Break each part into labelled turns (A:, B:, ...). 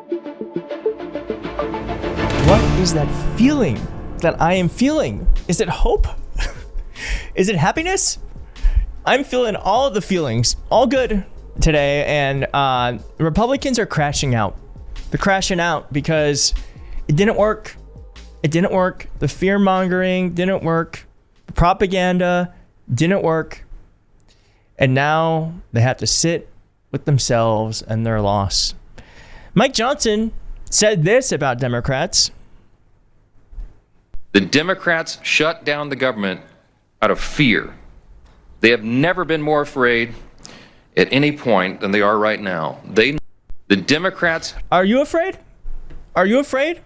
A: What is that feeling that I am feeling? Is it hope? Is it happiness? I'm feeling all of the feelings, all good today, and Republicans are crashing out. They're crashing out because it didn't work. It didn't work. The fear-mongering didn't work. The propaganda didn't work. And now they have to sit with themselves and their loss. Mike Johnson said this about Democrats.
B: The Democrats shut down the government out of fear. They have never been more afraid at any point than they are right now. The Democrats...
A: Are you afraid? Are you afraid?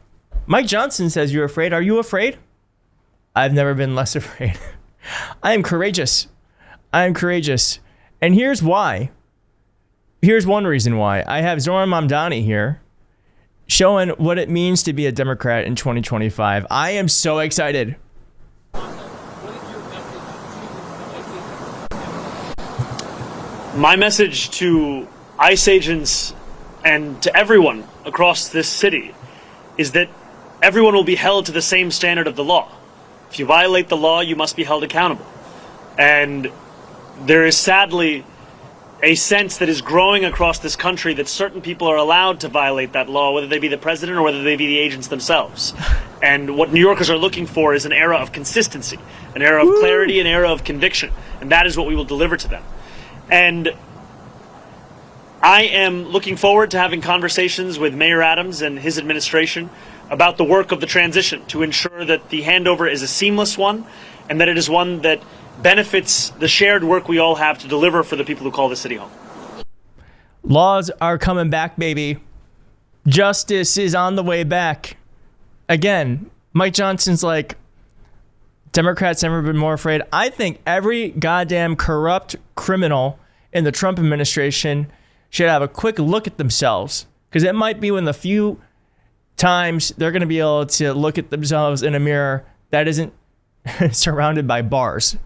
A: Mike Johnson says you're afraid. Are you afraid? I've never been less afraid. I am courageous. I am courageous. And here's why. Here's one reason why. I have Zoran Mamdani here showing what it means to be a Democrat in 2025. I am so excited.
C: My message to ICE agents and to everyone across this city is that everyone will be held to the same standard of the law. If you violate the law, you must be held accountable. And there is sadly a sense that is growing across this country that certain people are allowed to violate that law, whether they be the president or whether they be the agents themselves. And what New Yorkers are looking for is an era of consistency, an era of clarity, an era of conviction. And that is what we will deliver to them. And I am looking forward to having conversations with Mayor Adams and his administration about the work of the transition to ensure that the handover is a seamless one and that it is one that benefits the shared work we all have to deliver for the people who call the city home.
A: Laws are coming back, baby. Justice is on the way back. Again, Mike Johnson's like, Democrats never been more afraid. I think every goddamn corrupt criminal in the Trump administration should have a quick look at themselves, because it might be one of the few times they're going to be able to look at themselves in a mirror that isn't surrounded by bars.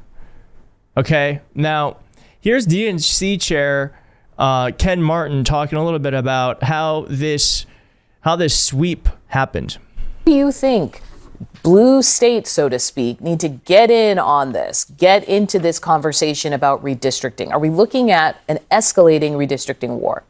A: Okay, now here's DNC chair Ken Martin talking a little bit about how this sweep happened.
D: Do you think blue states, so to speak, need to get in on this, get into this conversation about redistricting? Are we looking at an escalating redistricting war?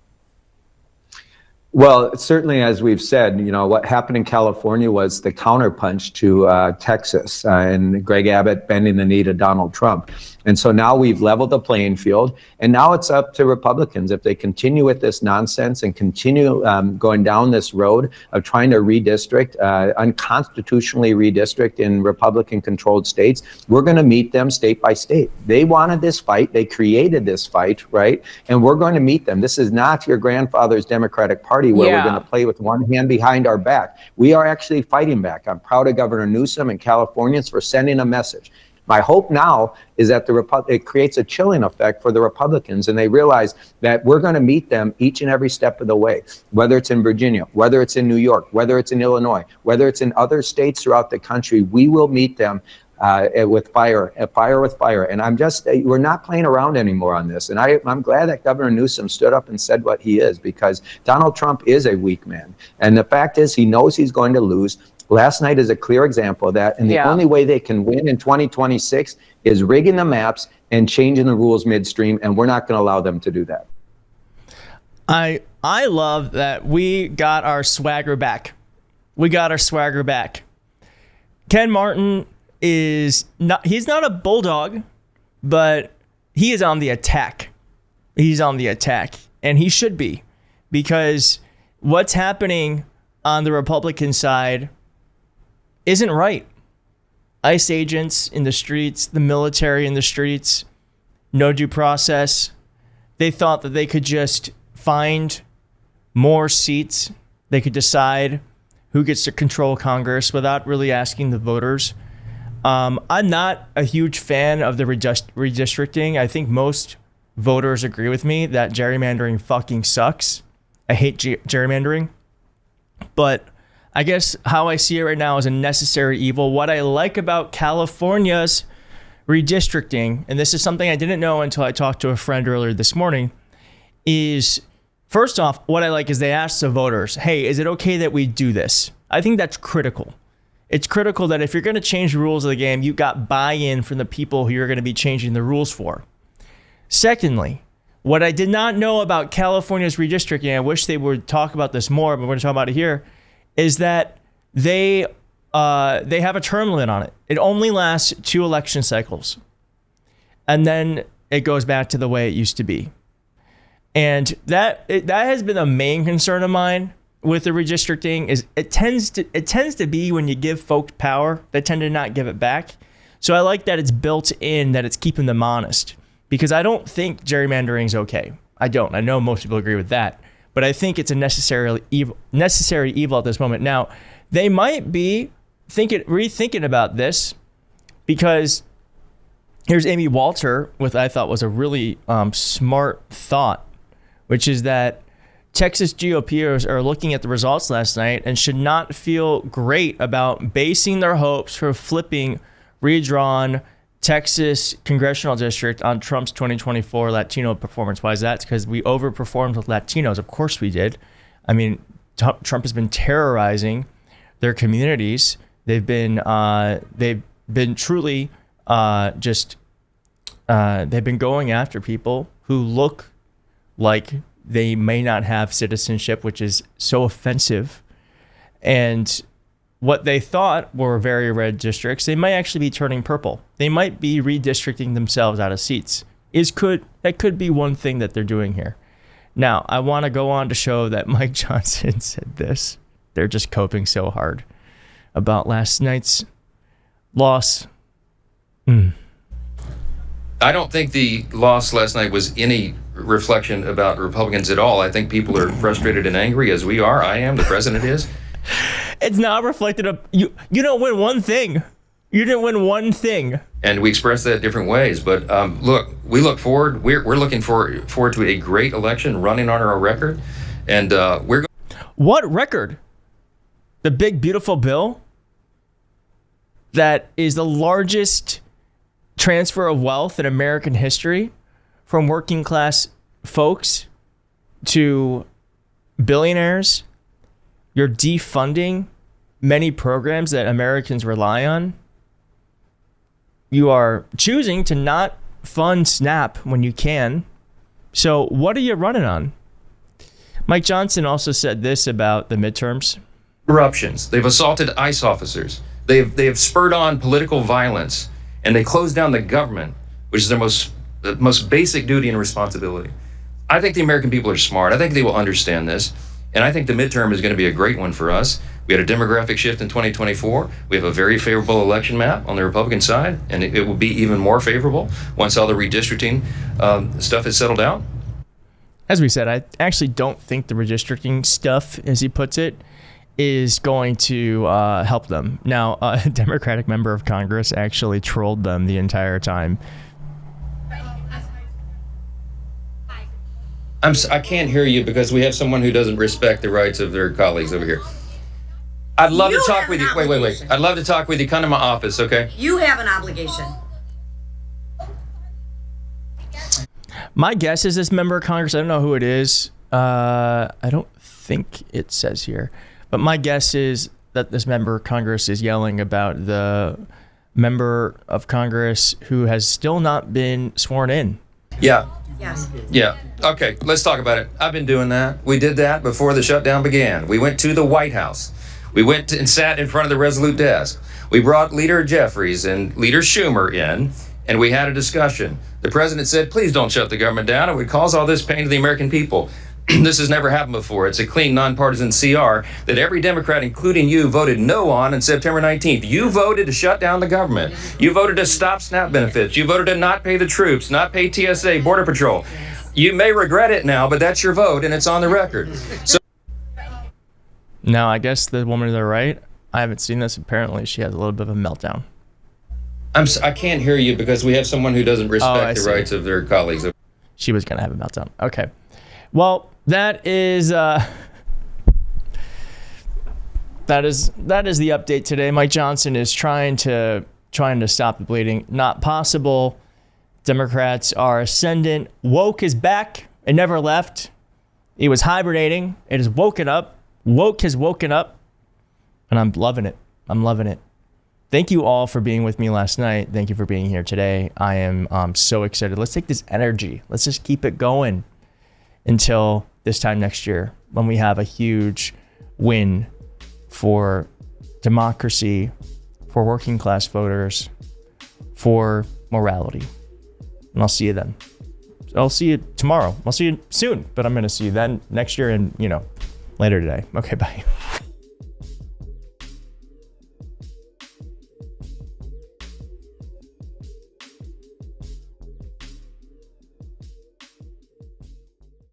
E: Well, certainly, as we've said, what happened in California was the counterpunch to Texas and Greg Abbott bending the knee to Donald Trump. And so now we've leveled the playing field, and now it's up to Republicans. If they continue with this nonsense and continue going down this road of trying to redistrict, unconstitutionally redistrict in Republican-controlled states, we're going to meet them state by state. They wanted this fight. They created this fight, right? And we're going to meet them. This is not your grandfather's Democratic Party where we're going to play with one hand behind our back. We are actually fighting back. I'm proud of Governor Newsom and Californians for sending a message. My hope now is that it creates a chilling effect for the Republicans, and they realize that we're going to meet them each and every step of the way, whether it's in Virginia, whether it's in New York, whether it's in Illinois, whether it's in other states throughout the country. We will meet them with fire with fire. And we're not playing around anymore on this. And I'm glad that Governor Newsom stood up and said what he is, because Donald Trump is a weak man. And the fact is, he knows he's going to lose. Last night is a clear example of that. And the only way they can win in 2026 is rigging the maps and changing the rules midstream. And we're not going to allow them to do that.
A: I love that we got our swagger back. We got our swagger back. Ken Martin he's not a bulldog, but he is on the attack. He's on the attack, and he should be, because what's happening on the Republican side isn't right. ICE agents in the streets, the military in the streets, no due process. They thought that they could just find more seats. They could decide who gets to control Congress without really asking the voters. I'm not a huge fan of the redistricting. I think most voters agree with me that gerrymandering fucking sucks. I hate gerrymandering. But I guess how I see it right now is a necessary evil. What I like about California's redistricting, and this is something I didn't know until I talked to a friend earlier this morning, is First off, what I like is they asked the voters, hey, is it okay that we do this? I think that's critical. It's critical that if you're going to change the rules of the game, you got buy-in from the people who you're going to be changing the rules for. Secondly, what I did not know about California's redistricting, I wish they would talk about this more, but we're going to talk about it here, is that they have a term limit on it. It only lasts 2 election cycles. And then it goes back to the way it used to be. And that has been a main concern of mine with the redistricting. Is it tends to be when you give folks power, they tend to not give it back. So I like that it's built in, that it's keeping them honest, because I don't think gerrymandering is okay. I don't. I know most people agree with that, but I think it's a necessary evil at this moment. Now, they might be rethinking about this, because here's Amy Walter with, I thought was a really smart thought, which is that Texas GOPers are looking at the results last night and should not feel great about basing their hopes for flipping redrawn Texas congressional district on Trump's 2024 Latino performance. Why is that? It's because we overperformed with Latinos. Of course we did. I mean, Trump has been terrorizing their communities. They've been truly they've been going after people who look like they may not have citizenship, which is so offensive. And what they thought were very red districts, they might actually be turning purple. They might be redistricting themselves out of seats. That could be one thing that they're doing here. Now, I want to go on to show that Mike Johnson said this. They're just coping so hard about last night's loss.
B: I don't think the loss last night was any reflection about Republicans at all. I think people are frustrated and angry, as we are. I am. The president is.
A: It's not reflected of you. You don't win one thing. You didn't win one thing.
B: And we express that different ways. But look, we look forward. We're looking forward to a great election, running on our record, and we're.
A: What record? The big beautiful bill that is the largest transfer of wealth in American history, from working class folks to billionaires. You're defunding many programs that Americans rely on. You are choosing to not fund SNAP when you can. So what are you running on? Mike Johnson also said this about the midterms.
B: Eruptions. They've assaulted ICE officers. They have spurred on political violence, and they closed down the government, which is their most basic duty and responsibility. I think the American people are smart. I think they will understand this. And I think the midterm is going to be a great one for us. We had a demographic shift in 2024. We have a very favorable election map on the Republican side, and it will be even more favorable once all the redistricting stuff is settled out.
A: As we said, I actually don't think the redistricting stuff, as he puts it, is going to help them. Now, a Democratic member of Congress actually trolled them the entire time.
B: I can't hear you because we have someone who doesn't respect the rights of their colleagues over here. I'd love to talk with you. Wait. I'd love to talk with you. Come to my office, okay?
F: You have an obligation.
A: My guess is this member of Congress, I don't know who it is. I don't think it says here. But my guess is that this member of Congress is yelling about the member of Congress who has still not been sworn in.
B: Yeah.
F: Yes.
B: Yeah. Okay, let's talk about it. I've been doing that. We did that before the shutdown began. We went to the White House. We went and sat in front of the Resolute desk. We brought Leader Jeffries and Leader Schumer in, and we had a discussion. The president said, please don't shut the government down. It would cause all this pain to the American people. This has never happened before. It's a clean, nonpartisan CR that every Democrat, including you, voted no on September 19th. You voted to shut down the government. You voted to stop SNAP benefits. You voted to not pay the troops, not pay TSA, Border Patrol. You may regret it now, but that's your vote, and it's on the record. So
A: now, I guess the woman to the right, I haven't seen this. Apparently, she has a little bit of a meltdown.
B: I can't hear you because we have someone who doesn't respect the rights of their colleagues.
A: She was going to have a meltdown. Okay. Well, that is the update today. Mike Johnson is trying to stop the bleeding. Not possible. Democrats are ascendant. Woke is back. It never left. It was hibernating. It has woken up. Woke has woken up. And I'm loving it. I'm loving it. Thank you all for being with me last night. Thank you for being here today. I am so excited. Let's take this energy. Let's just keep it going until this time next year when we have a huge win for democracy, for working class voters, for morality. And I'll see you then. I'll see you tomorrow. I'll see you soon, but I'm going to see you then next year and, later today. Okay, bye.